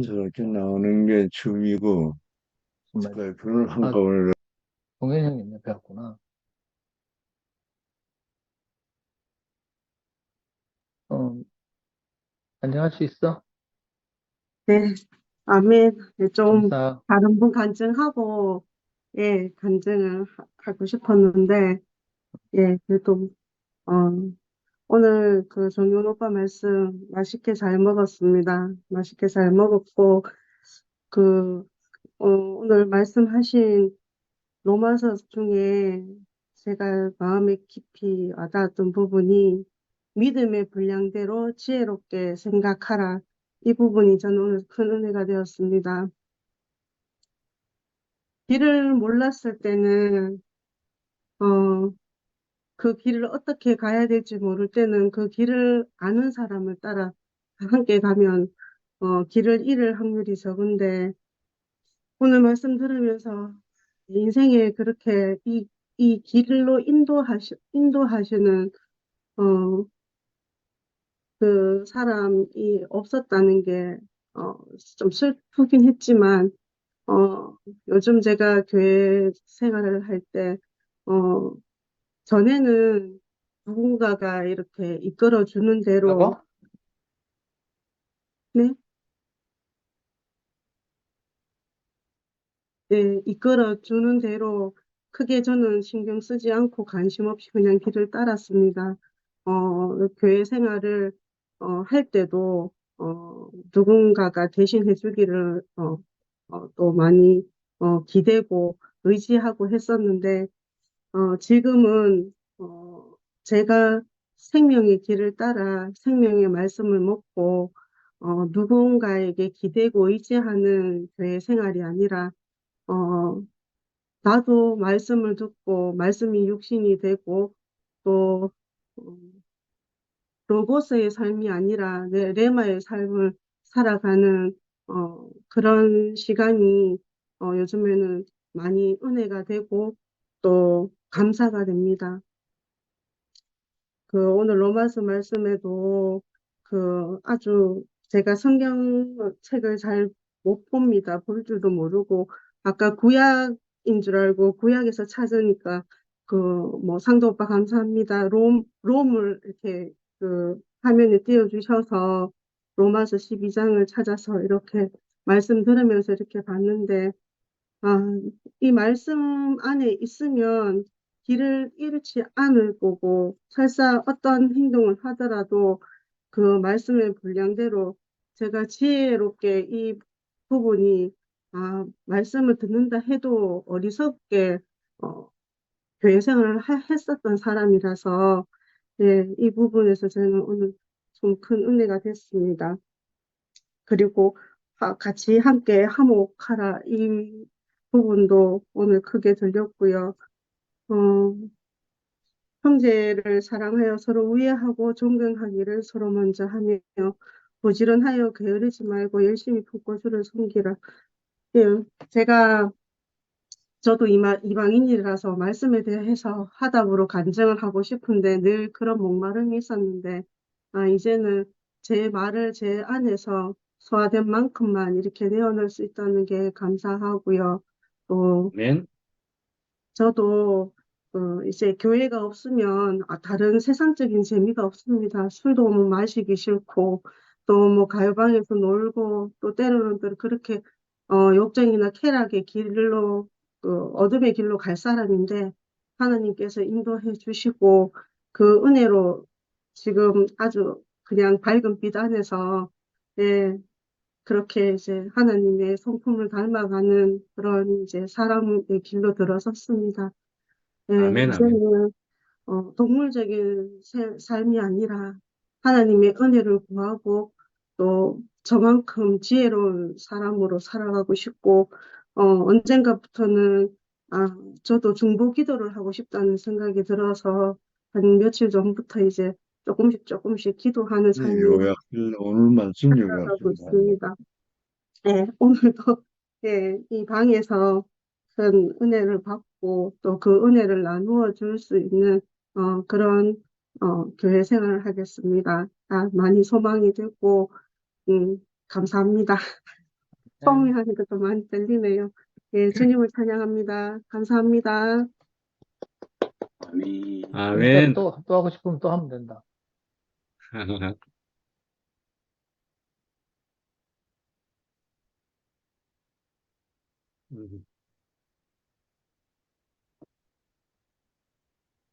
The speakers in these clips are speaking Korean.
자연스럽게 나오는 게 춤이고, 정말. 그걸 아, 한꺼번에. 동현 형님 네 배웠구나. 어, 안녕할 수 있어? 네, 아멘. 네, 좀 감사. 다른 분 간증하고, 예, 간증을 하고 싶었는데, 예, 그래도, 어, 오늘 그 정윤 오빠 말씀 맛있게 잘 먹었습니다. 맛있게 잘 먹었고, 그, 오늘 말씀하신 로마서 중에 제가 마음에 깊이 와닿았던 부분이 믿음의 분량대로 지혜롭게 생각하라. 이 부분이 저는 오늘 큰 은혜가 되었습니다. 길을 몰랐을 때는, 어, 그 길을 어떻게 가야 될지 모를 때는 그 길을 아는 사람을 따라 함께 가면, 길을 잃을 확률이 적은데, 오늘 말씀 들으면서 인생에 그렇게 이 길로 인도하시는, 어, 그 사람이 없었다는 게, 좀 슬프긴 했지만, 어, 요즘 제가 교회 생활을 할 때, 어, 전에는 누군가가 이렇게 이끌어 주는 대로, 뭐라고? 네, 네, 이끌어 주는 대로 크게 저는 신경 쓰지 않고 관심 없이 그냥 길을 따랐습니다. 교회 생활을, 할 때도, 누군가가 대신해 주기를, 또 많이, 기대고 의지하고 했었는데, 지금은, 제가 생명의 길을 따라 생명의 말씀을 먹고, 누군가에게 기대고 의지하는 교회 생활이 아니라, 어, 나도 말씀을 듣고, 말씀이 육신이 되고, 또, 어, 로고스의 삶이 아니라 내 레마의 삶을 살아가는, 그런 시간이, 요즘에는 많이 은혜가 되고, 또 감사가 됩니다. 오늘 로마서 말씀에도 아주 제가 성경책을 잘 못 봅니다. 볼 줄도 모르고 아까 구약인 줄 알고 구약에서 찾으니까 뭐 상도 오빠 감사합니다. 롬을 이렇게 화면에 띄워주셔서 로마서 12장을 찾아서 이렇게 말씀 들으면서 이렇게 봤는데, 아, 이 말씀 안에 있으면 길을 잃지 않을 거고, 설사 어떤 행동을 하더라도 그 말씀의 분량대로 제가 지혜롭게 이 부분이, 말씀을 듣는다 해도 어리석게, 어, 교회 생활을 했었던 사람이라서, 예, 이 부분에서 저는 오늘 좀 큰 은혜가 됐습니다. 그리고 같이 함께 화목하라 이 부분도 오늘 크게 들렸고요. 어, 형제를 사랑하여 서로 우애하고 존경하기를 서로 먼저 하며 부지런하여 게으르지 말고 열심히 품고 주를 섬기라. 예, 제가 저도 이방인이라서 말씀에 대해서 화답으로 간증을 하고 싶은데 늘 그런 목마름이 있었는데, 이제는 제 말을 제 안에서 소화된 만큼만 이렇게 내어놓을 수 있다는 게 감사하고요. 또 맨 저도 이제 교회가 없으면 다른 세상적인 재미가 없습니다. 술도 뭐 마시기 싫고 또 뭐 가요방에서 놀고 또 때로는 또 그렇게 욕정이나 쾌락의 길로 어둠의 길로 갈 사람인데 하나님께서 인도해 주시고 그 은혜로 지금 아주 그냥 밝은 빛 안에서, 예, 그렇게 이제 하나님의 성품을 닮아가는 그런 이제 사람의 길로 들어섰습니다. 예, 아멘, 아멘. 이제는 동물적인 삶이 아니라 하나님의 은혜를 구하고 또 저만큼 지혜로운 사람으로 살아가고 싶고, 언젠가부터는 저도 중보 기도를 하고 싶다는 생각이 들어서 한 며칠 전부터 이제 조금씩 조금씩 기도하는 네, 삶이 요약을, 오늘 말씀 요약 살아가고 좀 하죠. 있습니다. 네, 오늘도 예, 이 방에서 큰 은혜를 받고 또 그 은혜를 나누어 줄 수 있는 그런 교회 생활을 하겠습니다. 많이 소망이 되고 감사합니다. 소음이 하니까 또 많이 들리네요. 예, 주님을 찬양합니다. 감사합니다. 아멘. 이따 아멘. 또 하고 싶으면 또 하면 된다.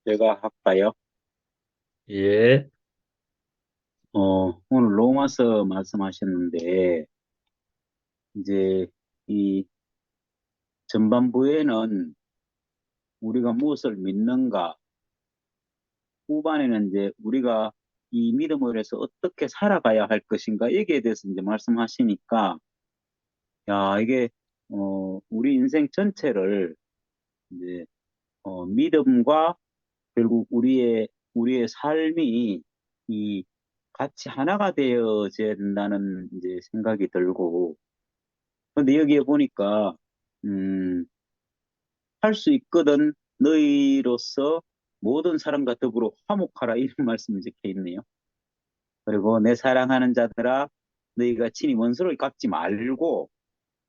제가 할까요? 예. 오늘 로마서 말씀하셨는데, 이제 이 전반부에는 우리가 무엇을 믿는가, 후반에는 이제 우리가 이 믿음을 해서 어떻게 살아가야 할 것인가, 여기에 대해서 이제 말씀하시니까, 야, 이게, 우리 인생 전체를 이제, 믿음과 결국 우리의 삶이 이 같이 하나가 되어져야 된다는 이제 생각이 들고, 근데 여기에 보니까, 할 수 있거든 너희로서 모든 사람과 더불어 화목하라 이런 말씀이 적혀 있네요. 그리고 내 사랑하는 자들아 너희가 친히 원수를 갚지 말고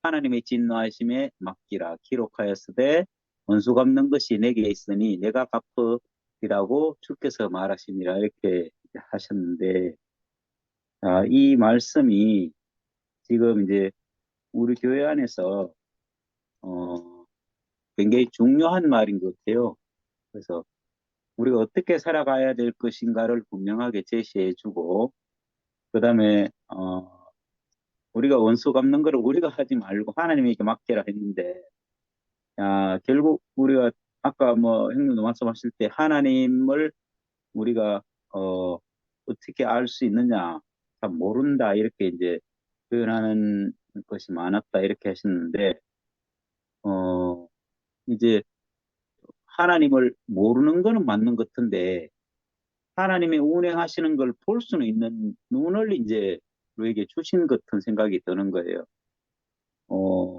하나님의 진노하심에 맡기라 기록하였으되 원수 갚는 것이 내게 있으니 내가 갚으리라고 주께서 말하시니라 이렇게 하셨는데 이 말씀이 지금 이제 우리 교회 안에서 굉장히 중요한 말인 것 같아요. 그래서 우리가 어떻게 살아가야 될 것인가를 분명하게 제시해주고, 그 다음에 우리가 원수 갚는 거를 우리가 하지 말고 하나님에게 맡겨라 했는데, 결국 우리가 아까 뭐 형님도 말씀하실 때 하나님을 우리가 어떻게 알 수 있느냐, 잘 모른다 이렇게 이제 표현하는 것이 많았다 이렇게 하셨는데, 이제 하나님을 모르는 거는 맞는 것 같은데. 하나님이 운행하시는 걸 볼 수는 있는 눈을 이제 우리에게 주신 것 같은 생각이 드는 거예요.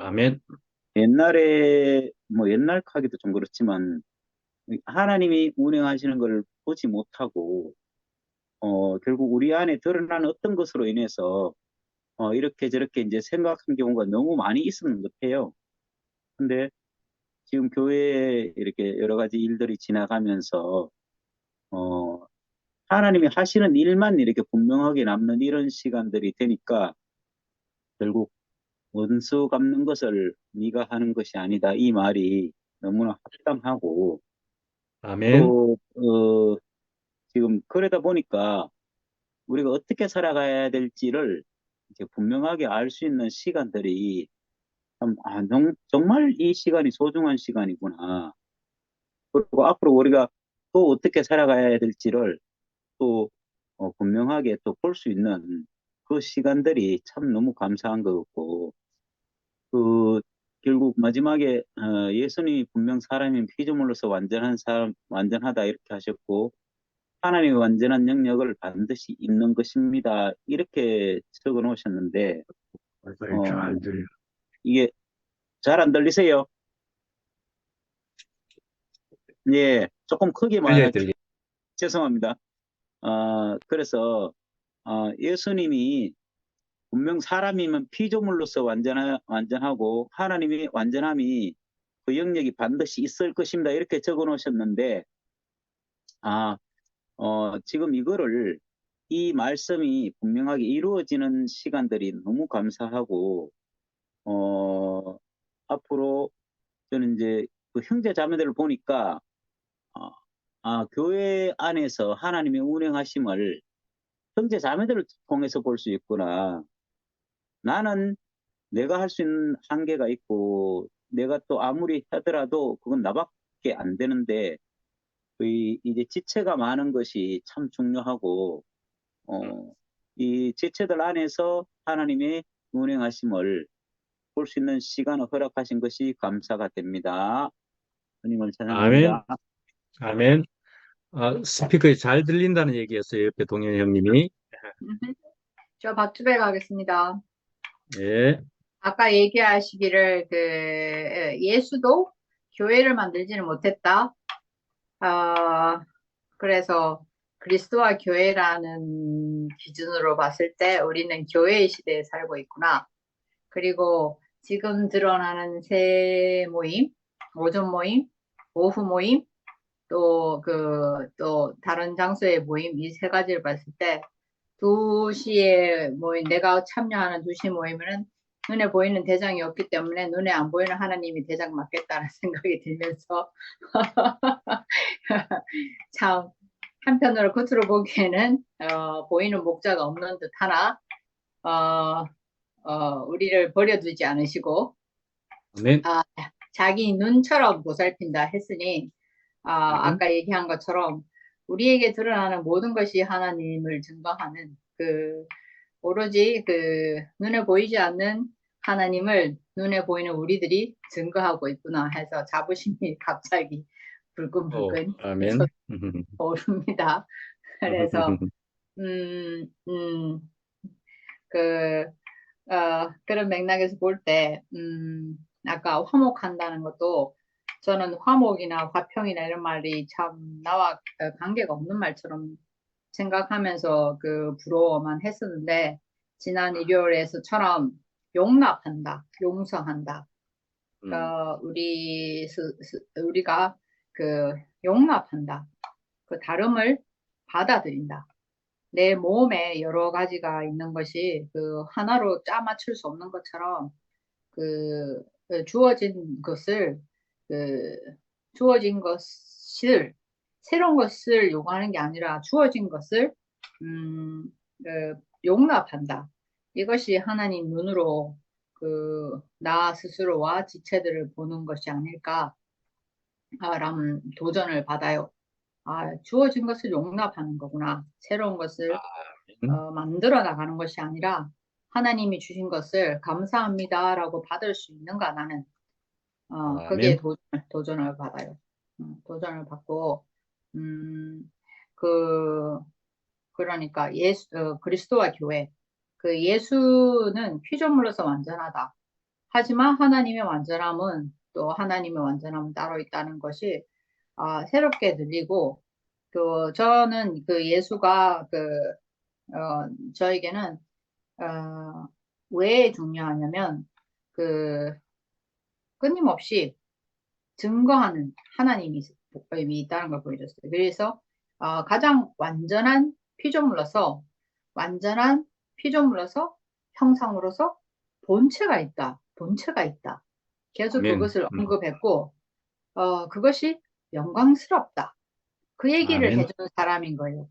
아멘. 옛날에, 뭐 옛날 하기도 좀 그렇지만, 하나님이 운행하시는 걸 보지 못하고, 결국 우리 안에 드러나는 어떤 것으로 인해서, 이렇게 저렇게 이제 생각한 경우가 너무 많이 있었는 것 같아요. 근데 지금 교회에 이렇게 여러 가지 일들이 지나가면서, 어, 하나님이 하시는 일만 이렇게 분명하게 남는 이런 시간들이 되니까 결국 원수 갚는 것을 네가 하는 것이 아니다. 이 말이 너무나 합당하고 아멘. 또 지금 그러다 보니까 우리가 어떻게 살아가야 될지를 이제 분명하게 알 수 있는 시간들이 참, 정말 이 시간이 소중한 시간이구나. 그리고 앞으로 우리가 또 어떻게 살아가야 될지를 또 분명하게 또 볼 수 있는 그 시간들이 참 너무 감사한 것 같고, 그, 결국 마지막에, 예수님이 분명 사람인 피조물로서 완전한 사람, 완전하다 이렇게 하셨고, 하나님의 완전한 영역을 반드시 입는 것입니다. 이렇게 적어 놓으셨는데, 잘 들려. 이게 잘 안 들리세요? 예, 조금 크게 들려, 들려. 죄송합니다. 그래서, 예수님이 분명 사람이면 피조물로서 완전하고 하나님의 완전함이 그 영역이 반드시 있을 것입니다. 이렇게 적어 놓으셨는데, 지금 이 말씀이 분명하게 이루어지는 시간들이 너무 감사하고, 앞으로 저는 이제 그 형제 자매들을 보니까, 교회 안에서 하나님의 운행하심을 형제 자매들을 통해서 볼 수 있구나. 나는 내가 할 수 있는 한계가 있고, 내가 또 아무리 하더라도 그건 나밖에 안 되는데, 이제 지체가 많은 것이 참 중요하고, 이 지체들 안에서 하나님의 운행하심을 볼 수 있는 시간을 허락하신 것이 감사가 됩니다. 주님을 아멘. 찬양합니다. 아멘. 스피커에 잘 들린다는 얘기였어요. 옆에 동현 형님이. 저 박주벨 가겠습니다. 예. 아까 얘기하시기를 예수도 교회를 만들지는 못했다. 그래서 그리스도와 교회라는 기준으로 봤을 때 우리는 교회의 시대에 살고 있구나. 그리고 지금 드러나는 새 모임, 오전 모임, 오후 모임, 또 다른 장소의 모임, 이 세 가지를 봤을 때 2시에 모임, 내가 참여하는 2시 모임에는 눈에 보이는 대장이 없기 때문에 눈에 안 보이는 하나님이 대장 맞겠다는 생각이 들면서 참 한편으로 겉으로 보기에는 보이는 목자가 없는 듯 하나 우리를 버려두지 않으시고 아멘. 자기 눈처럼 보살핀다 했으니 아까 얘기한 것처럼 우리에게 드러나는 모든 것이 하나님을 증거하는 오로지 눈에 보이지 않는 하나님을 눈에 보이는 우리들이 증거하고 있구나 해서 자부심이 갑자기 불끈불끈 아멘. 오릅니다. 그래서 그런 맥락에서 볼 때 아까 화목한다는 것도 저는 화목이나 화평이나 이런 말이 참 나와 관계가 없는 말처럼 생각하면서 부러워만 했었는데 지난 일요일에서처럼 용납한다, 용서한다. 우리가 용납한다. 다름을 받아들인다. 내 몸에 여러 가지가 있는 것이 하나로 짜맞출 수 없는 것처럼 주어진 것을 새로운 것을 요구하는 게 아니라 주어진 것을 용납한다. 이것이 하나님 눈으로 나 스스로와 지체들을 보는 것이 아닐까 라는 도전을 받아요. 주어진 것을 용납하는 거구나. 새로운 것을 만들어 나가는 것이 아니라 하나님이 주신 것을 감사합니다라고 받을 수 있는가 나는 그게 도전을 받아요. 도전을 받고 그러니까 그리스도와 교회 예수는 피조물로서 완전하다. 하지만 하나님의 완전함은 따로 있다는 것이 새롭게 들리고 저는 예수가 저에게는 왜 중요하냐면 끊임없이 증거하는 하나님이 있다는 걸 보여줬어요. 그래서 가장 완전한 피조물로서 형상으로서 본체가 있다. 계속 그것을 언급했고 그것이 영광스럽다. 그 얘기를 해주는 사람인 거예요.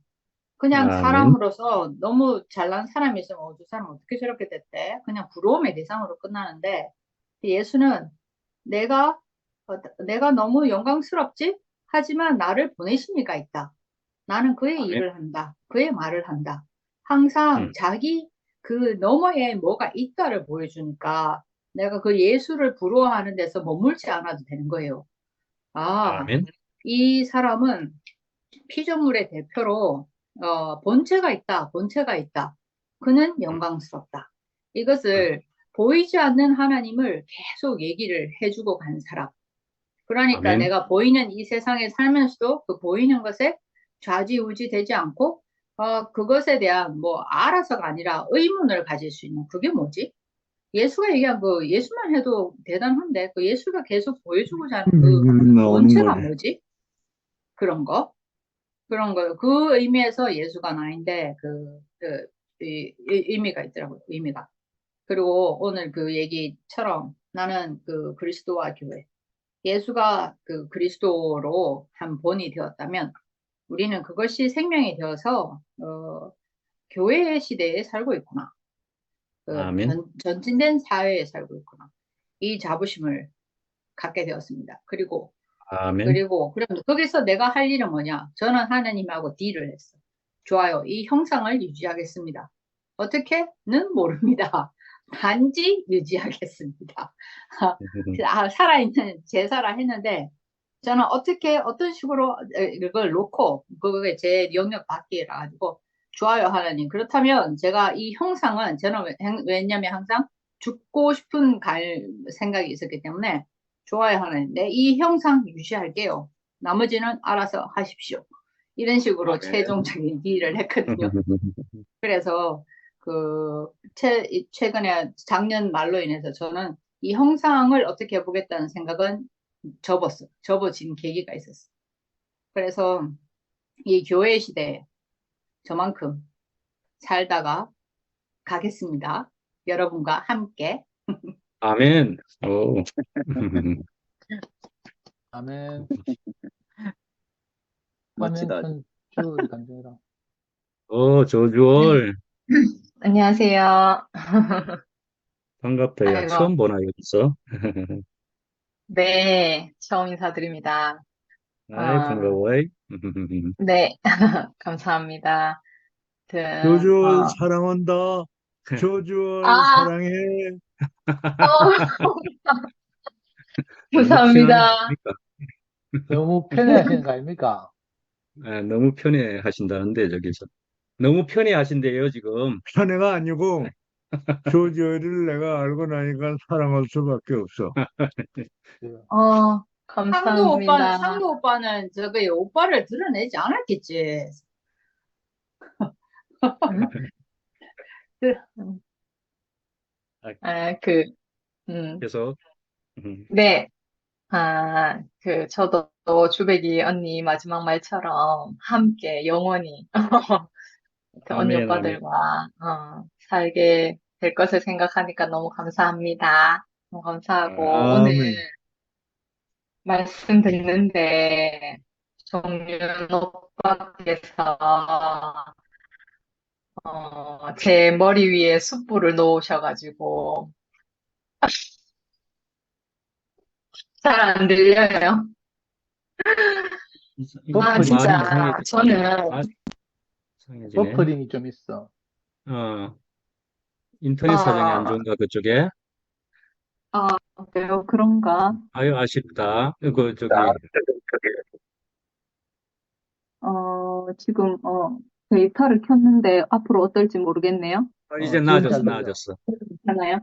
그냥 사람으로서 너무 잘난 사람이 있으면 저 사람 어떻게 저렇게 됐대? 그냥 부러움의 대상으로 끝나는데 예수는 내가 너무 영광스럽지? 하지만 나를 보내신 이가 있다. 나는 그의 일을 한다. 그의 말을 한다. 항상 자기 너머에 뭐가 있다를 보여주니까 내가 예수를 부러워하는 데서 머물지 않아도 되는 거예요. 이 사람은 피조물의 대표로 본체가 있다. 그는 영광스럽다. 이것을 보이지 않는 하나님을 계속 얘기를 해주고 간 사람. 그러니까 내가 보이는 이 세상에 살면서도 보이는 것에 좌지우지 되지 않고 그것에 대한 알아서가 아니라 의문을 가질 수 있는 그게 뭐지? 예수가 얘기한 예수만 해도 대단한데 예수가 계속 보여주고자 하는 본체가 뭐지? 그런 거. 그 의미에서 예수가 나인데 의미가 있더라고요. 의미가. 그리고 오늘 얘기처럼 나는 그리스도와 교회. 예수가 그리스도로 한 본이 되었다면 우리는 그것이 생명이 되어서 교회의 시대에 살고 있구나. 전진된 사회에 살고 있구나. 이 자부심을 갖게 되었습니다. 그리고 그럼 거기서 내가 할 일은 뭐냐? 저는 하나님하고 딜을 했어. 좋아요. 이 형상을 유지하겠습니다. 어떻게는 모릅니다. 단지 유지하겠습니다. 살아있는 제사라 했는데 저는 어떤 식으로 이걸 놓고 그게 제 영역 밖이라 가지고 좋아요 하나님. 그렇다면 제가 이 형상은 저는 왜냐면 항상 죽고 싶은 생각이 있었기 때문에 좋아요 하나님. 이 형상 유지할게요. 나머지는 알아서 하십시오. 이런 식으로 최종적인 딜을 했거든요. 그래서 최근에 작년 말로 인해서 저는 이 형상을 어떻게 해보겠다는 생각은 접어진 계기가 있었어요. 그래서 이 교회 시대에 저만큼 살다가 가겠습니다. 여러분과 함께. 아멘. 오. 아멘. 멋지다. 화면 줄 간절하. 조주월. 안녕하세요. 반갑다. 야, 아이고, 처음 보나, 여기서. 네, 처음 인사드립니다. 아이, 어, 반가워. 네, 감사합니다. 아무튼, 조주월 사랑한다. 조주월 아, 사랑해. 어, 너무 편안해 감사합니다. 아닙니까? 너무 편해하시는 거 아닙니까? 너무 편해 하신다는데, 저기서. 너무 편해 하신대요, 지금. 편애가 아니고 조지어를 내가 알고 나니까 사랑할 수밖에 없어. 감사합니다. 상도 오빠는 저기 오빠를 드러내지 않았겠지. 음, 아, 그, 음, 계속. 네, 저도 주백이 언니 마지막 말처럼 함께 영원히 그 언니 아멘, 아멘. 오빠들과 살게 될 것을 생각하니까 너무 감사합니다. 너무 감사하고 오늘 아멘. 말씀 듣는데 정윤 오빠께서 제 머리 위에 숯불을 놓으셔가지고 잘 안 들려요. 이거 버퍼링, 말이 진짜 이상해지네. 저는 아, 이상해지네. 버퍼링이 좀 있어. 인터넷 사정이 안 어, 좋은가, 그쪽에? 아, 그래요? 그런가? 아유, 아쉽다. 저기, 지금 데이터를 켰는데 앞으로 어떨지 모르겠네요. 이제 지금 나아졌어, 잘 들려. 나아졌어. 괜찮아요?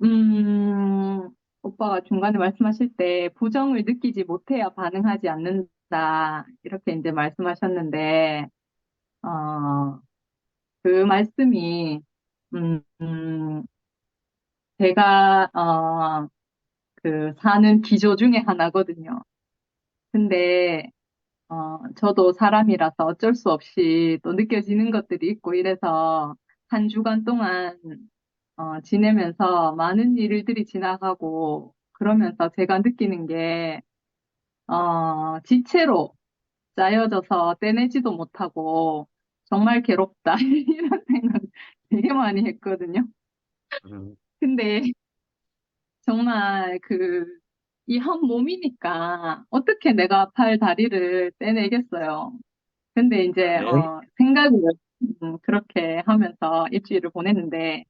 음, 오빠가 중간에 말씀하실 때 부정을 느끼지 못해야 반응하지 않는다. 이렇게 이제 말씀하셨는데, 어, 그 말씀이, 음, 음, 제가, 사는 기조 중에 하나거든요. 근데, 저도 사람이라서 어쩔 수 없이 또 느껴지는 것들이 있고 이래서 한 주간 동안 지내면서 많은 일들이 지나가고 그러면서 제가 느끼는 게, 지체로 짜여져서 떼내지도 못하고 정말 괴롭다. 이런 생각 되게 많이 했거든요. 음, 근데 정말 이 한 몸이니까 어떻게 내가 팔 다리를 떼내겠어요. 근데 이제, 아멘. 생각을 그렇게 하면서 일주일을 보냈는데,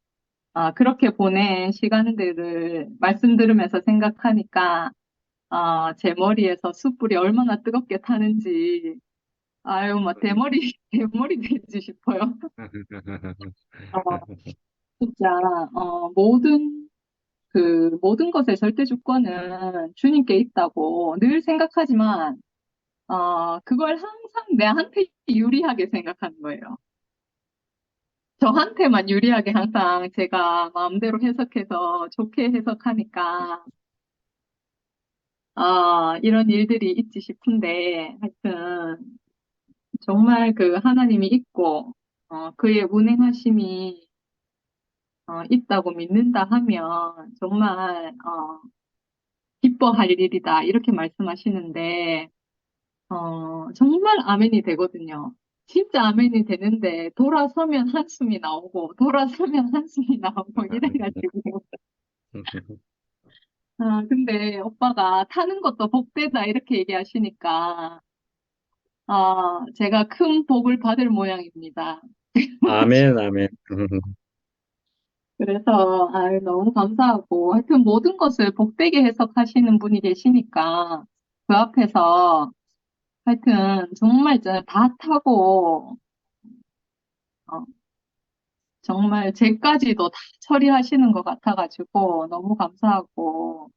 그렇게 보낸 시간들을 말씀 들으면서 생각하니까, 제 머리에서 숯불이 얼마나 뜨겁게 타는지, 아유, 뭐, 대머리 되지 싶어요. 어, 진짜, 모든 것의 절대 주권은 주님께 있다고 늘 생각하지만, 그걸 항상 내한테 유리하게 생각하는 거예요. 저한테만 유리하게 항상 제가 마음대로 해석해서 좋게 해석하니까, 이런 일들이 있지 싶은데, 하여튼, 정말 하나님이 있고, 그의 운행하심이, 있다고 믿는다 하면, 정말, 기뻐할 일이다. 이렇게 말씀하시는데, 정말 아멘이 되거든요. 진짜 아멘이 되는데, 돌아서면 한숨이 나오고, 돌아서면 한숨이 나오고, 이래가지고. 근데 오빠가 타는 것도 복되다 이렇게 얘기하시니까, 제가 큰 복을 받을 모양입니다. 아멘, 아멘. 그래서, 너무 감사하고, 하여튼 모든 것을 복되게 해석하시는 분이 계시니까, 그 앞에서, 하여튼, 정말 다 타고, 어, 정말 쟤까지도 다 처리하시는 것 같아가지고, 너무 감사하고,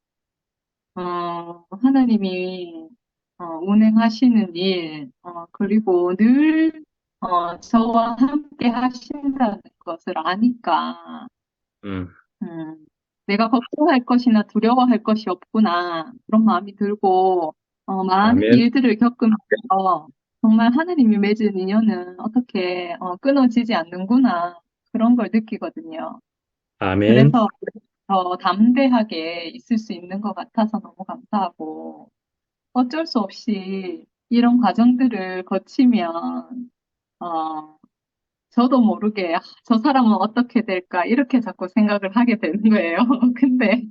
하나님이, 운행하시는 일, 그리고 늘 저와 함께 하신다는 것을 아니까, 음, 음, 내가 걱정할 것이나 두려워할 것이 없구나. 그런 마음이 들고, 많은 아멘, 일들을 겪으면서 정말 하나님이 맺은 인연은 어떻게, 끊어지지 않는구나. 그런 걸 느끼거든요. 아멘, 그래서 더 담대하게 있을 수 있는 것 같아서 너무 감사하고, 어쩔 수 없이 이런 과정들을 거치면, 어, 저도 모르게 저 사람은 어떻게 될까 이렇게 자꾸 생각을 하게 되는 거예요. 근데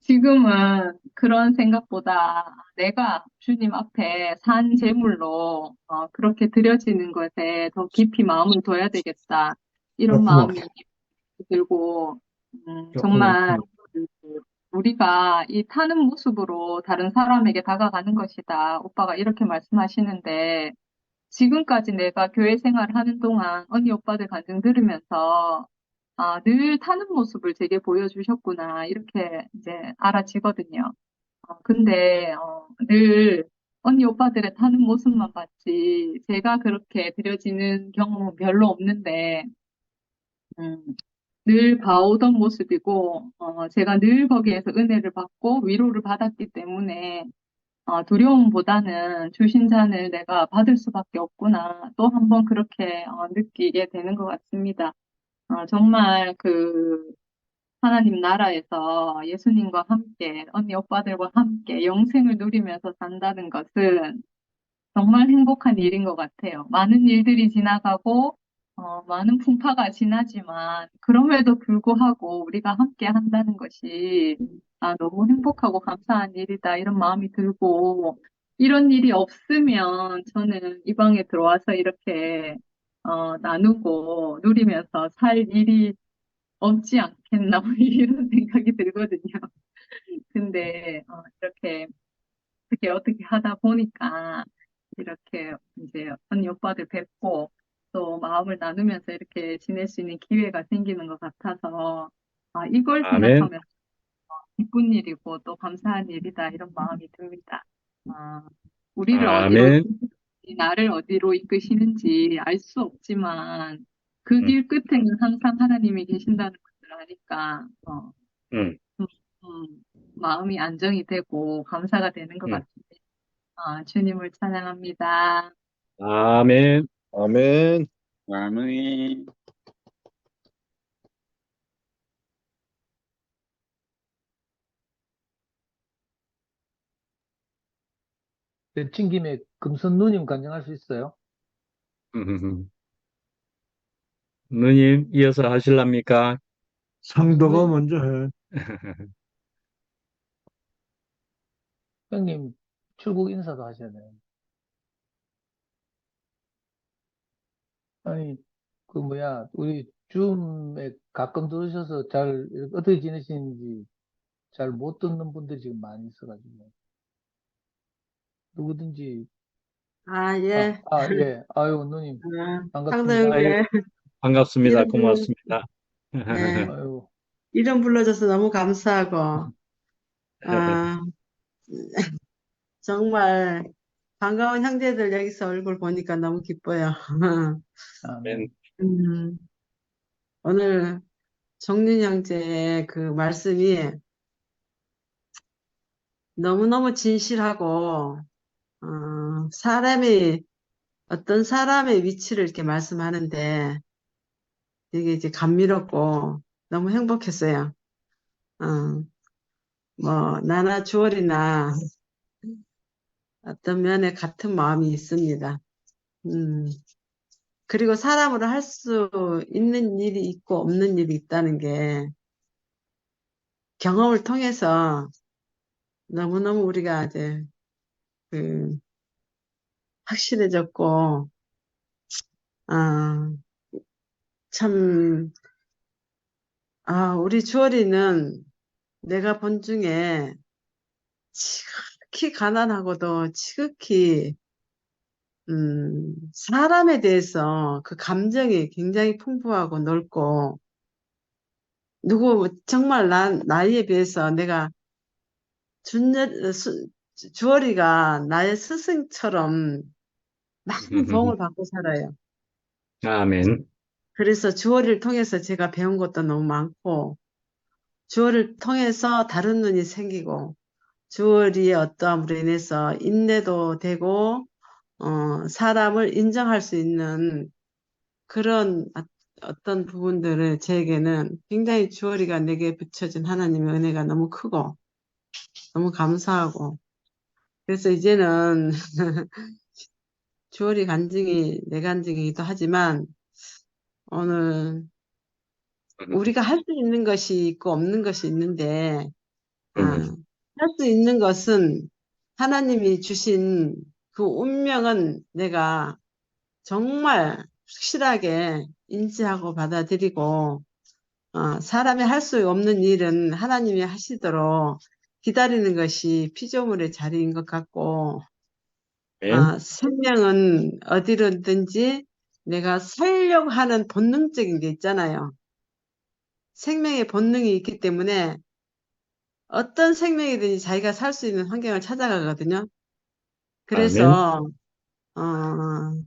지금은 그런 생각보다 내가 주님 앞에 산 제물로 그렇게 드려지는 것에 더 깊이 마음을 둬야 되겠다. 이런 조금만, 마음이 들고 조금만. 정말 그 우리가 이 타는 모습으로 다른 사람에게 다가가는 것이다. 오빠가 이렇게 말씀하시는데 지금까지 내가 교회 생활을 하는 동안 언니 오빠들 간증 들으면서 늘 타는 모습을 제게 보여주셨구나 이렇게 이제 알아지거든요. 근데 늘 언니 오빠들의 타는 모습만 봤지 제가 그렇게 드려지는 경험은 별로 없는데 음, 늘 봐오던 모습이고 제가 늘 거기에서 은혜를 받고 위로를 받았기 때문에 두려움보다는 주신 잔을 내가 받을 수밖에 없구나. 또 한 번 그렇게 느끼게 되는 것 같습니다. 정말 그 하나님 나라에서 예수님과 함께, 언니 오빠들과 함께 영생을 누리면서 산다는 것은 정말 행복한 일인 것 같아요. 많은 일들이 지나가고, 많은 풍파가 지나지만, 그럼에도 불구하고 우리가 함께 한다는 것이, 너무 행복하고 감사한 일이다, 이런 마음이 들고, 이런 일이 없으면 저는 이 방에 들어와서 이렇게, 나누고 누리면서 살 일이 없지 않겠나, 뭐 이런 생각이 들거든요. 근데, 어떻게 하다 보니까, 이렇게 이제 언니 오빠들 뵙고 또 마음을 나누면서 이렇게 지낼 수 있는 기회가 생기는 것 같아서 이걸 아멘, 생각하면 기쁜 일이고 또 감사한 일이다 이런 마음이 듭니다. 아, 우리를 어디로 아멘, 나를 어디로 이끄시는지 알 수 없지만 그 음, 길 끝에는 항상 하나님이 계신다는 것을 아니까 음, 음, 마음이 안정이 되고 감사가 되는 것 음. 같습니다. 주님을 찬양합니다. 아멘. 아멘. 아멘. 내친 김에 금선 누님 간증할 수 있어요? 누님, 이어서 하실랍니까? 상도가 누님, 먼저 해. 형님 출국 인사도 하셔야 돼요. 아니, 그 뭐야, 우리 줌에 가끔 들으셔서 잘, 어떻게 지내시는지 잘 못 듣는 분들이 지금 많이 있어가지고. 누구든지, 예. 예. 아유, 누님, 상도 반갑습니다. 아유, 형제, 반갑습니다. 이름 불러, 고맙습니다. 예, 아유, 이름 불러줘서 너무 감사하고, 아, 정말 반가운 형제들 여기서 얼굴 보니까 너무 기뻐요. 아멘. 음, 오늘 정윤 형제의 그 말씀이 너무너무 진실하고, 사람이, 어떤 사람의 위치를 이렇게 말씀하는데 되게 이제 감미롭고 너무 행복했어요. 어, 뭐, 나나 주얼이나 어떤 면에 같은 마음이 있습니다. 음, 그리고 사람으로 할 수 있는 일이 있고 없는 일이 있다는 게 경험을 통해서 너무너무 우리가 이제 그 확실해졌고, 아, 참, 우리 주얼이는 내가 본 중에 지극히 가난하고도 지극히, 사람에 대해서 그 감정이 굉장히 풍부하고 넓고, 정말 나이에 비해서 내가 주얼이가 나의 스승처럼 많은 도움을 받고 살아요. 아멘. 그래서 주어를 통해서 제가 배운 것도 너무 많고, 주어를 통해서 다른 눈이 생기고, 주어의 어떠함으로 인해서 인내도 되고, 사람을 인정할 수 있는 그런 어떤 부분들을 제게는 굉장히 주어리가 내게 붙여진 하나님의 은혜가 너무 크고, 너무 감사하고, 그래서 이제는 주어리 간증이 내 간증이기도 하지만, 오늘 우리가 할 수 있는 것이 있고 없는 것이 있는데, 할 수 있는 것은 하나님이 주신 그 운명은 내가 정말 확실하게 인지하고 받아들이고, 사람이 할 수 없는 일은 하나님이 하시도록 기다리는 것이 피조물의 자리인 것 같고, 아멘. 생명은 어디로든지 내가 살려고 하는 본능적인 게 있잖아요. 생명의 본능이 있기 때문에 어떤 생명이든지 자기가 살 수 있는 환경을 찾아가거든요. 아멘. 그래서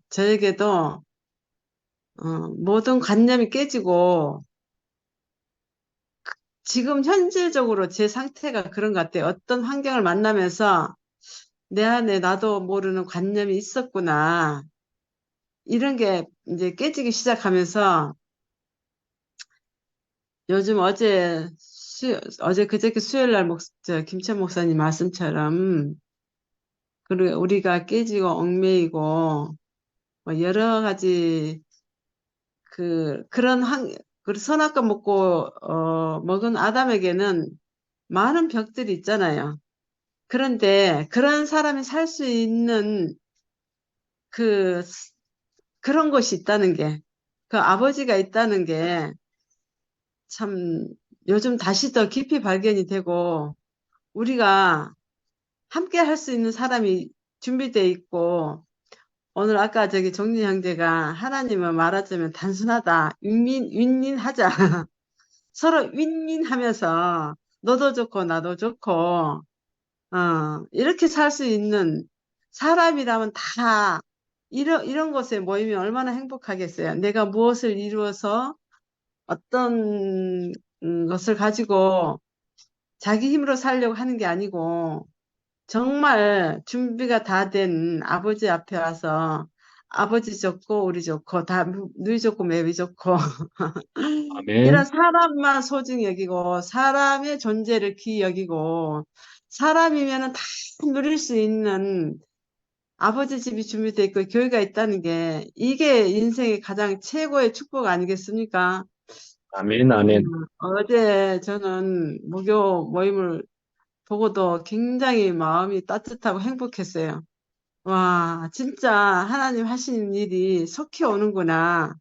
저에게도 모든 관념이 깨지고 지금 현재적으로 제 상태가 그런 것 같아요. 어떤 환경을 만나면서 내 안에 나도 모르는 관념이 있었구나. 이런 게 이제 깨지기 시작하면서 요즘 어제 그저께 수요일 날 김천 목사님 말씀처럼 그리고 우리가 깨지고 얽매이고 뭐 여러 가지 그런 그 선악과 먹은 아담에게는 많은 벽들이 있잖아요. 그런데 그런 사람이 살 수 있는 그 그런 것이 있다는 게, 그 아버지가 있다는 게 참 요즘 다시 더 깊이 발견이 되고 우리가 함께 할 수 있는 사람이 준비돼 있고 오늘 아까 저기 정리 형제가 하나님은 말하자면 단순하다. 윈윈하자. 서로 윈윈하면서 너도 좋고 나도 좋고 이렇게 살 수 있는 사람이라면 다 이런 곳에 모이면 얼마나 행복하겠어요. 내가 무엇을 이루어서 어떤 것을 가지고 자기 힘으로 살려고 하는 게 아니고 정말 준비가 다 된 아버지 앞에 와서 아버지 좋고 우리 좋고 다 누이 좋고 매비 좋고 이런 아멘. 사람만 소중히 여기고 사람의 존재를 귀히 여기고 사람이면은 다 누릴 수 있는 아버지 집이 준비되어 있고 교회가 있다는 게 이게 인생의 가장 최고의 축복 아니겠습니까? 아멘. 아멘. 어제 저는 무교 모임을 보고도 굉장히 마음이 따뜻하고 행복했어요. 와, 진짜 하나님 하시는 일이 속히 오는구나.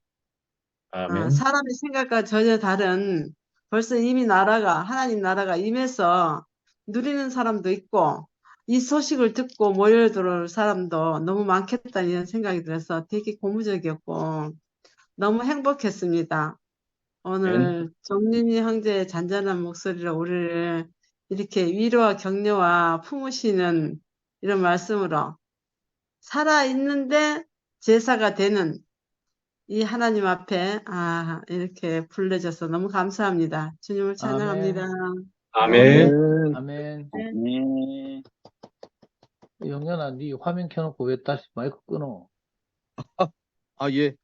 아멘. 사람의 생각과 전혀 다른 벌써 이미 하나님 나라가 임해서 누리는 사람도 있고 이 소식을 듣고 모여들 사람도 너무 많겠다는 이런 생각이 들어서 되게 고무적이었고 너무 행복했습니다. 아멘. 오늘 정린이 형제의 잔잔한 목소리로 우리를 이렇게 위로와 격려와 품으시는 이런 말씀으로 살아있는데 제사가 되는 이 하나님 앞에 이렇게 불러줘서 너무 감사합니다. 주님을 찬양합니다. 아멘, 아멘. 아멘. 아멘. 네. 영현아, 네 화면 켜놓고 왜 다시 마이크 끊어? 아, 예.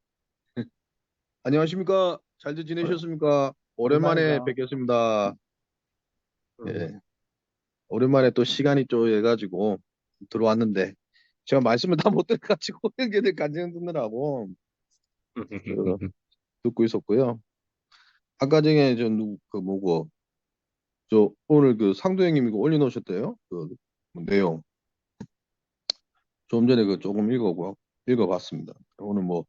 안녕하십니까? 잘들 지내셨습니까? 오랜만에 오랜만이다. 뵙겠습니다. 예. 오랜만에 또 시간이 좀 해가지고 들어왔는데 제가 말씀을 다 못 들어가지고 형제들 간증 듣느라고 듣고 있었고요. 아까 전에 저 오늘 그 상도 형님이 이거 올려놓으셨대요. 그 내용 좀 전에 그 조금 읽어봤습니다. 오늘 뭐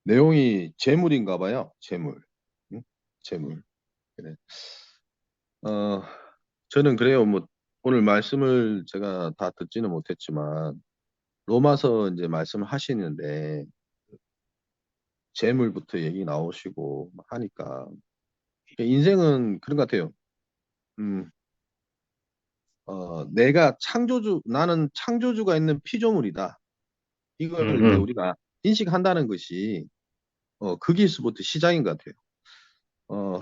내용이 재물인가 봐요. 재물. 응? 재물. 그래. 저는 그래요. 뭐 오늘 말씀을 제가 다 듣지는 못했지만 로마서 이제 말씀을 하시는데 재물부터 얘기 나오시고 막 하니까 인생은 그런 것 같아요. 음, 나는 창조주가 있는 피조물이다. 이걸 이제 우리가 인식한다는 것이 거기서부터 시작인 것 같아요.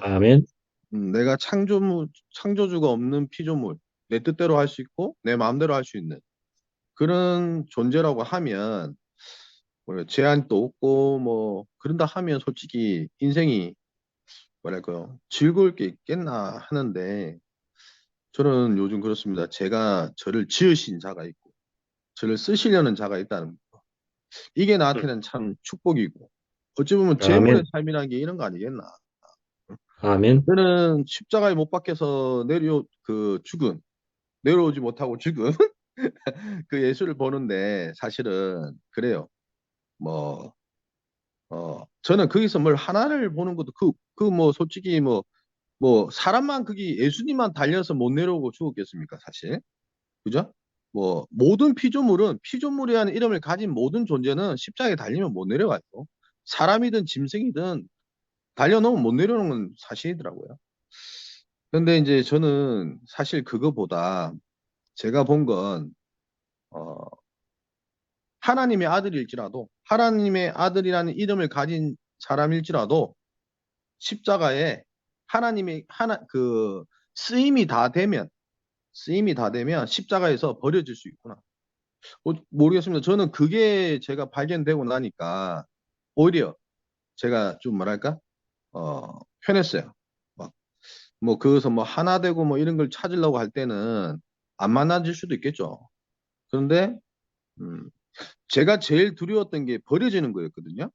아멘. 내가 창조주가 없는 피조물, 내 뜻대로 할 수 있고, 내 마음대로 할 수 있는 그런 존재라고 하면, 제한도 없고, 뭐, 그런다 하면 솔직히 인생이, 뭐랄까요, 즐거울 게 있겠나 하는데, 저는 요즘 그렇습니다. 제가 저를 지으신 자가 있고, 저를 쓰시려는 자가 있다는 거. 이게 나한테는 참 축복이고, 어찌 보면 아멘. 재물의 삶이라는 게 이런 거 아니겠나. 아멘. 저는 십자가에 못 박혀서 내려오지 못하고 죽은 그 예수를 보는데 사실은 그래요. 뭐, 저는 거기서 뭘 하나를 보는 것도 뭐 솔직히 사람만 거기 예수님만 달려서 못 내려오고 죽었겠습니까, 사실. 그죠? 뭐, 모든 피조물이라는 이름을 가진 모든 존재는 십자가에 달리면 못 내려가요. 사람이든 짐승이든 달려놓으면 못 내려오는 건 사실이더라고요. 근데 이제 저는 사실 그거보다 제가 본 건, 어, 하나님의 아들일지라도, 하나님의 아들이라는 이름을 가진 사람일지라도, 십자가에 쓰임이 다 되면 십자가에서 버려질 수 있구나. 모르겠습니다. 저는 그게 제가 발견되고 나니까, 오히려 제가 좀 뭐랄까, 편했어요. 막, 그것서 하나 되고 이런 걸 찾으려고 할 때는 안 만나질 수도 있겠죠. 그런데, 음, 제가 제일 두려웠던 게 버려지는 거였거든요.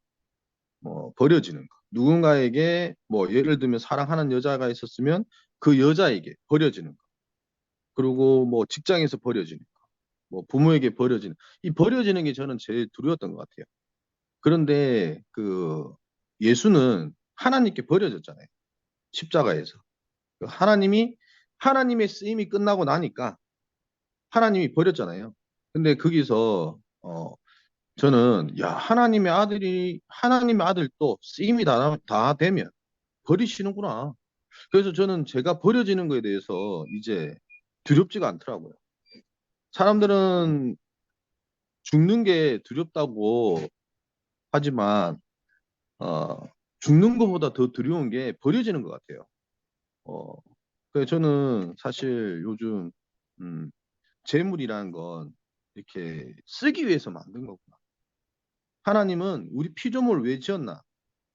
버려지는 거. 누군가에게 예를 들면 사랑하는 여자가 있었으면 그 여자에게 버려지는 거. 그리고 직장에서 버려지는 거. 부모에게 버려지는 이 버려지는 게 저는 제일 두려웠던 것 같아요. 그런데 그 예수는 하나님께 버려졌잖아요. 십자가에서. 하나님의 쓰임이 끝나고 나니까 하나님이 버렸잖아요. 근데 거기서 저는 하나님의 아들도 쓰임이 다 되면 버리시는구나. 그래서 저는 제가 버려지는 거에 대해서 이제 두렵지가 않더라고요. 사람들은 죽는 게 두렵다고 하지만 어, 죽는 것보다 더 두려운 게 버려지는 것 같아요. 어, 그래서 저는 사실 요즘 음, 재물이라는 건 이렇게 쓰기 위해서 만든 거구나. 하나님은 우리 피조물을 왜 지었나?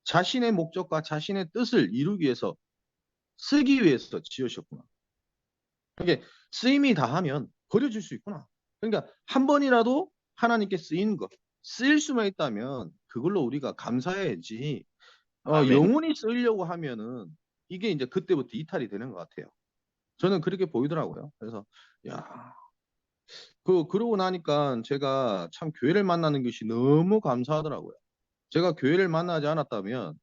자신의 목적과 자신의 뜻을 이루기 위해서 쓰기 위해서 지으셨구나. 이게 쓰임이 다하면 버려질 수 있구나. 그러니까 한 번이라도 하나님께 쓰일 수만 있다면 그걸로 우리가 감사해야지. 아멘. 영원히 쓰려고 하면은 이게 이제 그때부터 이탈이 되는 것 같아요. 저는 그렇게 보이더라고요. 그래서 야, 그러고 나니까 제가 참 교회를 만나는 것이 너무 감사하더라고요. 제가 교회를 만나지 않았다면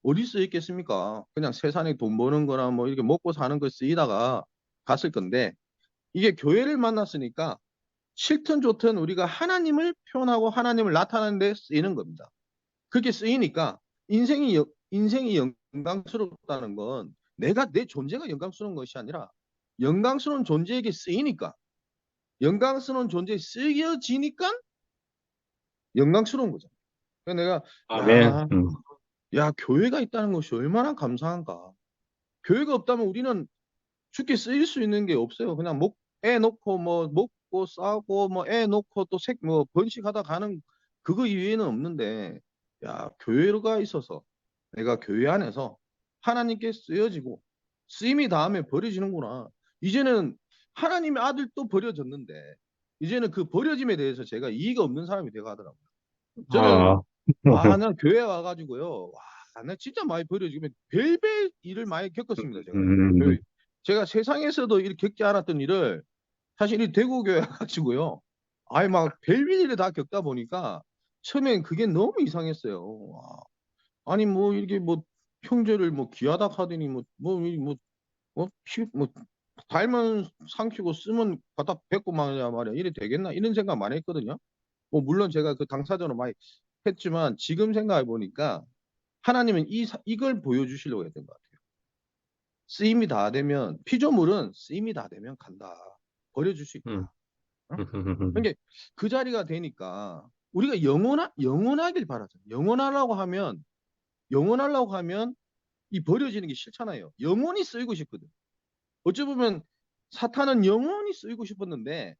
어디 쓰였겠습니까? 그냥 세상에 돈 버는 거나 이렇게 먹고 사는 거 쓰이다가 갔을 건데 이게 교회를 만났으니까 싫든 좋든 우리가 하나님을 표현하고 하나님을 나타내는 데 쓰이는 겁니다. 그렇게 쓰이니까 인생이 영광스럽다는 건 내 존재가 영광스러운 것이 아니라 영광스러운 존재에게 쓰이니까 영광스러운 존재에 쓰여지니까 영광스러운 거죠. 그래서 내가 아멘. 교회가 있다는 것이 얼마나 감사한가. 교회가 없다면 우리는 죽게 쓰일 수 있는 게 없어요. 그냥 애 놓고 먹고 싸고 애 놓고 또 번식하다 가는 그거 이외에는 없는데 교회가 있어서 내가 교회 안에서 하나님께 쓰여지고 쓰임이 닿으면 버려지는구나. 이제는 하나님의 아들도 버려졌는데 이제는 그 버려짐에 대해서 제가 이의가 없는 사람이 되고 하더라고요. 저는 나 교회 와가지고요. 나 진짜 많이 버려지면 별별 일을 많이 겪었습니다. 제가 세상에서도 이렇게 겪지 않았던 일을 사실 이 대구교회 와가지고요. 막 별별 일을 다 겪다 보니까 처음엔 그게 너무 이상했어요. 아니 이렇게 형제를 귀하다 하더니 달면 삼키고 쓰면 갖다 뱉고 말이야 이래 되겠나 이런 생각 많이 했거든요. 물론 제가 그 당사자로 많이 했지만 지금 생각해 보니까 하나님은 이걸 보여주시려고 했던 것 같아요. 쓰임이 다 되면 피조물은 쓰임이 다 되면 간다. 버려줄 수 있다. 그러니까 그 자리가 되니까 우리가 영원하길 바라죠. 영원하라고 하면 영원하려고 하면 이 버려지는 게 싫잖아요. 영원히 쓰이고 싶거든. 어찌 보면 사탄은 영원히 쓰이고 싶었는데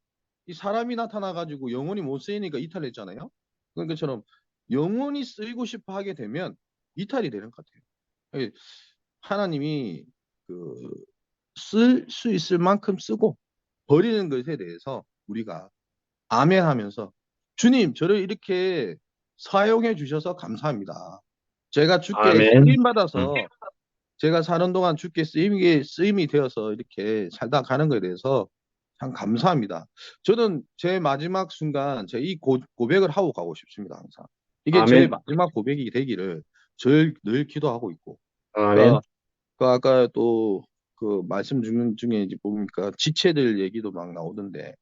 이 사람이 나타나가지고 영원히 못 쓰이니까 이탈했잖아요. 그런 것처럼 영원히 쓰이고 싶어 하게 되면 이탈이 되는 것 같아요. 하나님이 쓸 수 있을 만큼 쓰고 버리는 것에 대해서 우리가 아멘 하면서 주님, 저를 이렇게 사용해 주셔서 감사합니다. 제가 주께 아멘. 쓰임 받아서 제가 사는 동안 주께 쓰임이 되어서 이렇게 살다 가는 것에 대해서 참 감사합니다. 저는 제 마지막 순간 제 이 고백을 하고 가고 싶습니다. 항상. 이게 제 아멘. 마지막 고백이 되기를 늘 기도하고 있고. 아멘. 그러니까 아까 또 그 말씀 중에 이제 보니까 지체들 얘기도 막 나오던데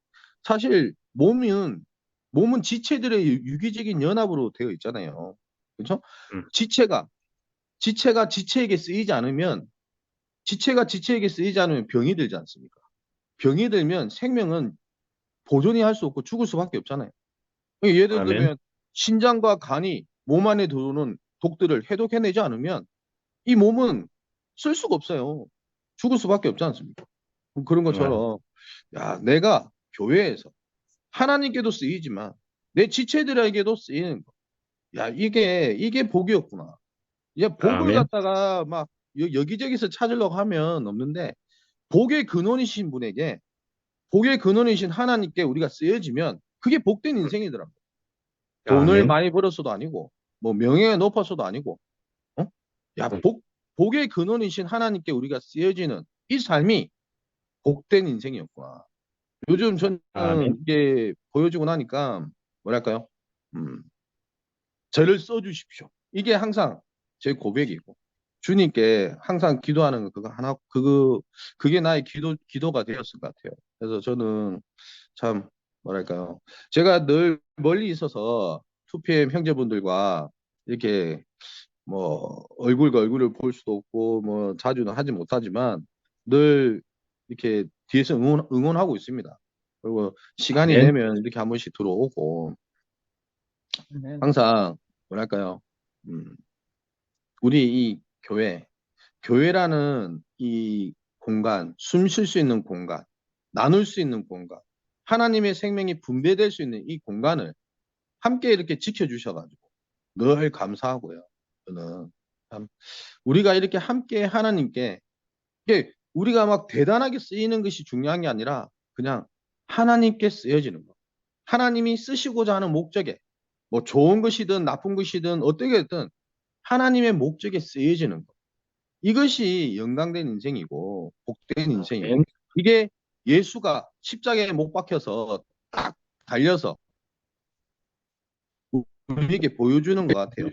사실 몸은 지체들의 유기적인 연합으로 되어 있잖아요. 그렇죠? 지체가 지체에게 쓰이지 않으면 병이 들지 않습니까? 병이 들면 생명은 보존이 할 수 없고 죽을 수밖에 없잖아요. 예를 아멘. 들면 신장과 간이 몸 안에 들어오는 독들을 해독해내지 않으면 이 몸은 쓸 수가 없어요. 죽을 수밖에 없지 않습니까? 그런 것처럼 야, 내가 교회에서 하나님께도 쓰이지만 내 지체들에게도 쓰이는 거. 야, 이게 복이었구나. 이제 복을 아멘. 갖다가 막 여기저기서 찾으려고 하면 없는데 복의 근원이신 분에게 복의 근원이신 하나님께 우리가 쓰여지면 그게 복된 인생이더라고요. 돈을 아멘. 많이 벌었어도 아니고 뭐 명예가 높았어도 아니고 야, 복의 근원이신 하나님께 우리가 쓰여지는 이 삶이 복된 인생이었구나. 요즘 저는 아멘. 이게 보여주고 나니까 뭐랄까요? 저를 써주십시오. 이게 항상 제 고백이고 주님께 항상 기도하는 거 그거 하나 그게 나의 기도가 되었을 것 같아요. 그래서 저는 참 뭐랄까요? 제가 늘 멀리 있어서 2PM 형제분들과 이렇게 뭐 얼굴과 얼굴을 볼 수도 없고 뭐 자주는 하지 못하지만 늘 이렇게 뒤에서 응원하고 있습니다. 그리고 시간이 아멘. 되면 이렇게 한 번씩 들어오고 아멘. 항상 뭐랄까요? 우리 이 교회라는 이 공간, 숨 쉴 수 있는 공간, 나눌 수 있는 공간, 하나님의 생명이 분배될 수 있는 이 공간을 함께 이렇게 지켜주셔가지고 늘 감사하고요. 저는 참 우리가 이렇게 함께 하나님께 이게 우리가 막 대단하게 쓰이는 것이 중요한 게 아니라 그냥 하나님께 쓰여지는 거. 하나님이 쓰시고자 하는 목적에 뭐 좋은 것이든 나쁜 것이든 어떻게 됐든 하나님의 목적에 쓰여지는 것. 이것이 영광된 인생이고 복된 인생이고 아멘. 이게 예수가 십자가에 못 박혀서 딱 달려서 우리에게 보여주는 것 같아요.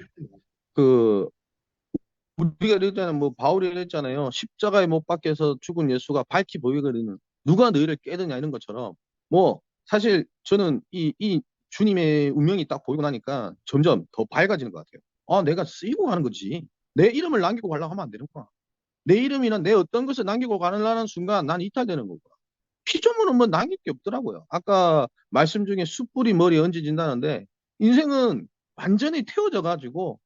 우리가 그랬잖아요. 뭐 바울이 그랬잖아요. 십자가에 못 박혀서 죽은 예수가 밝히 보이거든요. 누가 너희를 깨드냐 이런 것처럼 뭐 사실 저는 이 주님의 운명이 딱 보이고 나니까 점점 더 밝아지는 것 같아요. 아, 내가 쓰이고 가는 거지. 내 이름을 남기고 가려고 하면 안 되는구나. 내 이름이나 내 어떤 것을 남기고 가는 순간 난 이탈되는 거구나. 피조물은 뭐 남길 게 없더라고요. 아까 말씀 중에 숯불이 머리에 얹어진다는데 인생은 완전히 태워져 가지고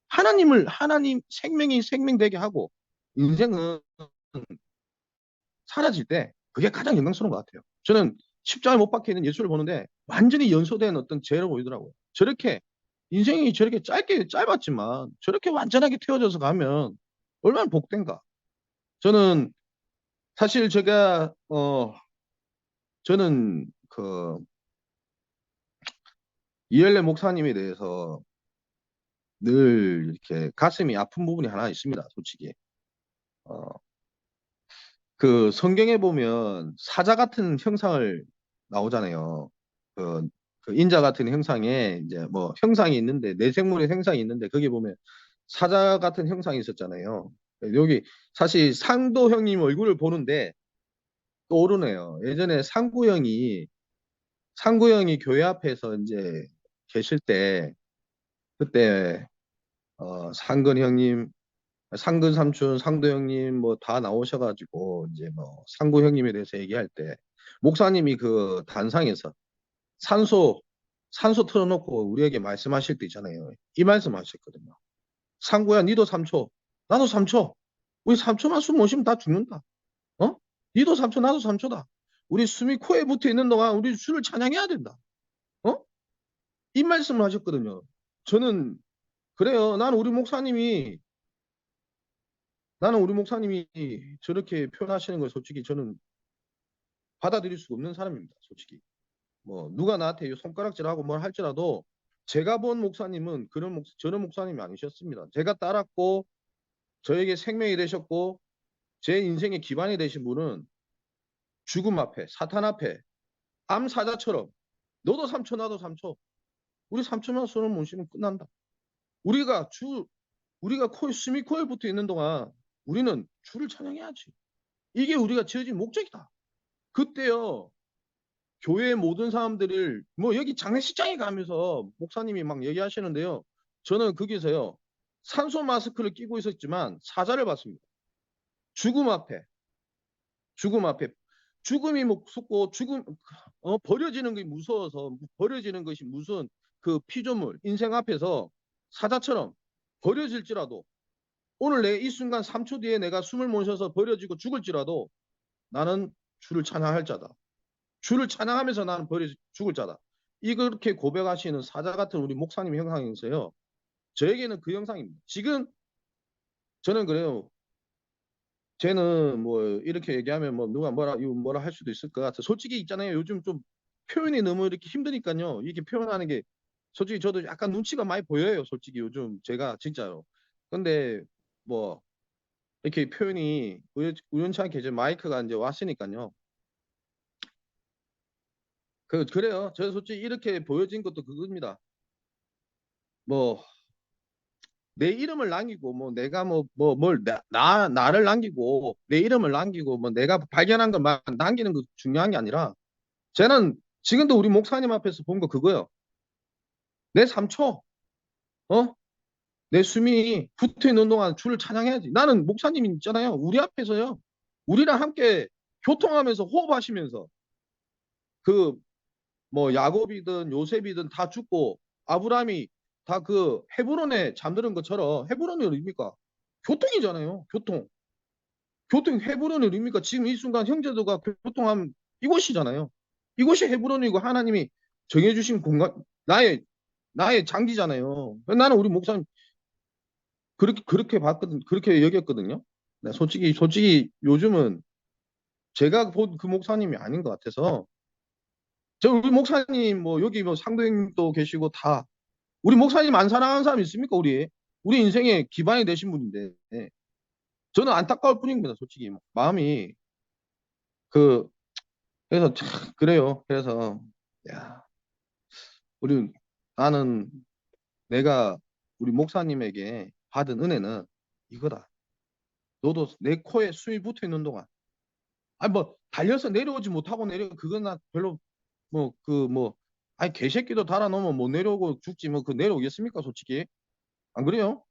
하나님 생명이 생명되게 하고 인생은 사라질 때 그게 가장 영광스러운 것 같아요. 저는 십자가에 못 박혀 있는 예수를 보는데 완전히 연소된 어떤 죄로 보이더라고요. 저렇게 인생이 저렇게 짧았지만 저렇게 완전하게 태워져서 가면 얼마나 복된가. 저는 사실 저는 이엘레 목사님에 대해서 늘 이렇게 가슴이 아픈 부분이 하나 있습니다. 솔직히. 그 성경에 보면 사자 같은 형상을 나오잖아요. 그 인자 같은 형상에 이제 뭐 형상이 있는데 내생물의 형상이 있는데 거기 보면 사자 같은 형상이 있었잖아요. 여기 사실 상도 형님 얼굴을 보는데 떠오르네요. 예전에 상구 형이 교회 앞에서 이제 계실 때 그때 상근 형님, 상근 삼촌, 상도 형님 뭐 다 나오셔가지고 이제 뭐 상구 형님에 대해서 얘기할 때 목사님이 그 단상에서 산소 틀어놓고 우리에게 말씀하실 때 있잖아요. 이 말씀 하셨거든요. 상구야, 니도 3초. 나도 3초. 우리 3초만 숨 못 쉬면 다 죽는다. 어? 니도 3초, 나도 3초다. 우리 숨이 코에 붙어 있는 동안 우리 주를 찬양해야 된다. 어? 이 말씀을 하셨거든요. 저는 그래요. 나는 우리 목사님이 저렇게 표현하시는 걸 솔직히 저는 받아들일 수가 없는 사람입니다. 솔직히. 뭐 누가 나한테 손가락질하고 뭘 할지라도 제가 본 목사님은 저런 목사님이 아니셨습니다. 제가 따랐고 저에게 생명이 되셨고 제 인생의 기반이 되신 분은 죽음 앞에, 사탄 앞에 암사자처럼 너도 3초 나도 3초 우리 3초만 손을 못 쉬면 끝난다. 우리가 숨이 코에 붙어 있는 동안 우리는 주를 찬양해야지. 이게 우리가 지어진 목적이다. 그때요. 교회의 모든 사람들을 뭐 여기 장례식장에 가면서 목사님이 막 얘기하시는데요. 저는 거기서요. 산소 마스크를 끼고 있었지만 사자를 봤습니다. 죽음 앞에 죽음이 무섭고 버려지는 게 무서워서 버려지는 것이 무슨 그 피조물 인생 앞에서 사자처럼 버려질지라도 오늘 내 이 순간 3초 뒤에 내가 숨을 못 쉬어서 버려지고 죽을지라도 나는 주를 찬양할 자다. 주를 찬양하면서 나는 죽을 자다. 이렇게 고백하시는 사자 같은 우리 목사님 형상이서요. 저에게는 그 형상입니다. 지금 저는 그래요. 쟤는 뭐 이렇게 얘기하면 뭐 누가 뭐라 할 수도 있을 것 같아. 솔직히 있잖아요. 요즘 좀 표현이 너무 이렇게 힘드니까요. 이게 표현하는 게 솔직히 저도 약간 눈치가 많이 보여요. 솔직히 요즘 제가 진짜요. 근데 뭐 이렇게 표현이 우연치 않게 이제 마이크가 이제 왔으니까요. 그래요. 저 솔직히 이렇게 보여진 것도 그겁니다. 뭐 내 이름을 남기고 뭐 내가 나를 남기고 내 이름을 남기고 뭐 내가 발견한 것만 남기는 거 중요한 게 아니라 쟤는 지금도 우리 목사님 앞에서 본 거 그거요. 내 3초 내 숨이 붙어 있는 동안 주를 찬양해야지. 나는 목사님 있잖아요. 우리 앞에서요. 우리랑 함께 교통하면서 호흡하시면서 그 뭐 야곱이든 요셉이든 다 죽고 아브라함이 다 그 헤브론에 잠드는 것처럼 헤브론이 어딥니까? 교통이잖아요. 교통 헤브론이 어딥니까? 지금 이 순간 형제들과 교통하면 이곳이잖아요. 이곳이 헤브론이고 하나님이 정해주신 공간 나의 장기잖아요. 나는 우리 목사님 그렇게 봤거든, 그렇게 여겼거든요. 네, 솔직히 요즘은 제가 본 그 목사님이 아닌 것 같아서 저 우리 목사님 뭐 여기 뭐 상도형도 계시고 다 우리 목사님 안 사랑하는 사람 있습니까? 우리 인생의 기반이 되신 분인데 저는 안타까울 뿐입니다. 솔직히 마음이 그 그래서 참 그래요. 그래서 야 우리 나는 내가 우리 목사님에게 받은 은혜는 이거다. 너도 내 코에 숨이 붙어 있는 동안 아니 뭐 달려서 내려오지 못하고 그건 나 별로 아니 개새끼도 달아놓으면 못 내려오고 죽지 뭐 그 내려오겠습니까? 솔직히 안 그래요?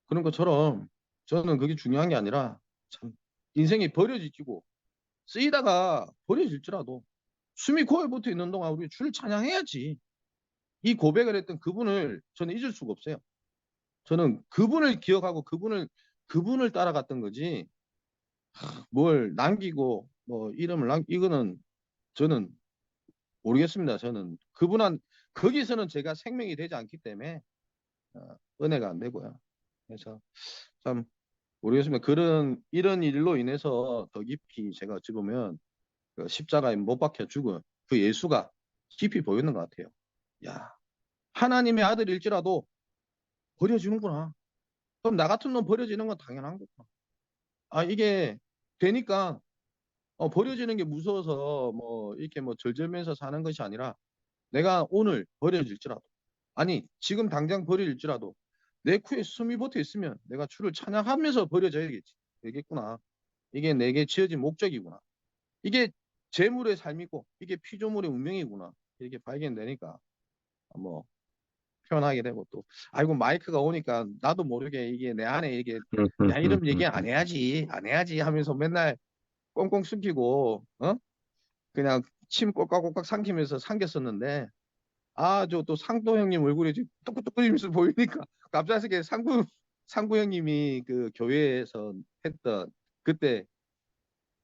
그런 것처럼 저는 그게 중요한 게 아니라 참 인생이 버려지고 쓰이다가 버려질지라도 숨이 코에 붙어 있는 동안 우리 주를 찬양해야지. 이 고백을 했던 그분을 저는 잊을 수가 없어요. 저는 그분을 기억하고 그분을 따라갔던 거지. 뭘 남기고 뭐 이거는 저는 모르겠습니다. 저는 거기서는 제가 생명이 되지 않기 때문에 은혜가 안 되고요. 그래서 참 모르겠습니다. 이런 일로 인해서 더 깊이 제가 어찌 보면 그 십자가에 못 박혀 죽은 그 예수가 깊이 보이는 것 같아요. 야, 하나님의 아들일지라도 버려지는구나. 그럼 나 같은 놈 버려지는 건 당연한 거구나. 아, 이게 되니까 버려지는 게 무서워서 뭐 이렇게 뭐 절절매서 사는 것이 아니라 내가 오늘 버려질지라도 아니 지금 당장 버려질지라도 내 코에 숨이 붙어 있으면 내가 주를 찬양하면서 되겠구나. 이게 내게 지어진 목적이구나. 이게 재물의 삶이고 이게 피조물의 운명이구나. 이렇게 발견되니까 뭐 표현하게 되고 또 아이고 마이크가 오니까 나도 모르게 이게 내 안에 이게 야 이런 얘기 안 해야지 하면서 맨날 꽁꽁 숨기고 그냥 침 꼴깍꼴깍 삼키면서 삼겼었는데 저 또 상도 형님 얼굴이 뚝뚝뚝거리면서 보이니까 갑자기 상도 상구 형님이 그 교회에서 했던 그때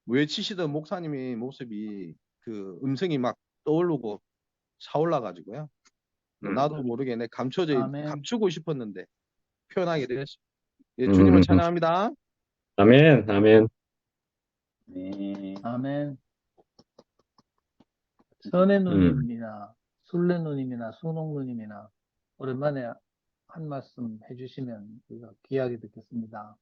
외치시던 목사님의 모습이 그 음성이 막 떠오르고 차올라 가지고요. 나도 모르게 내 아멘. 감추고 싶었는데 표현하게 됐습니다. 예, 주님을 찬양합니다. 아멘, 아멘. 네. 아멘. 선혜 누님이나 술래 누님이나 순옥 누님이나 오랜만에 한 말씀 해주시면 우리가 귀하게 듣겠습니다.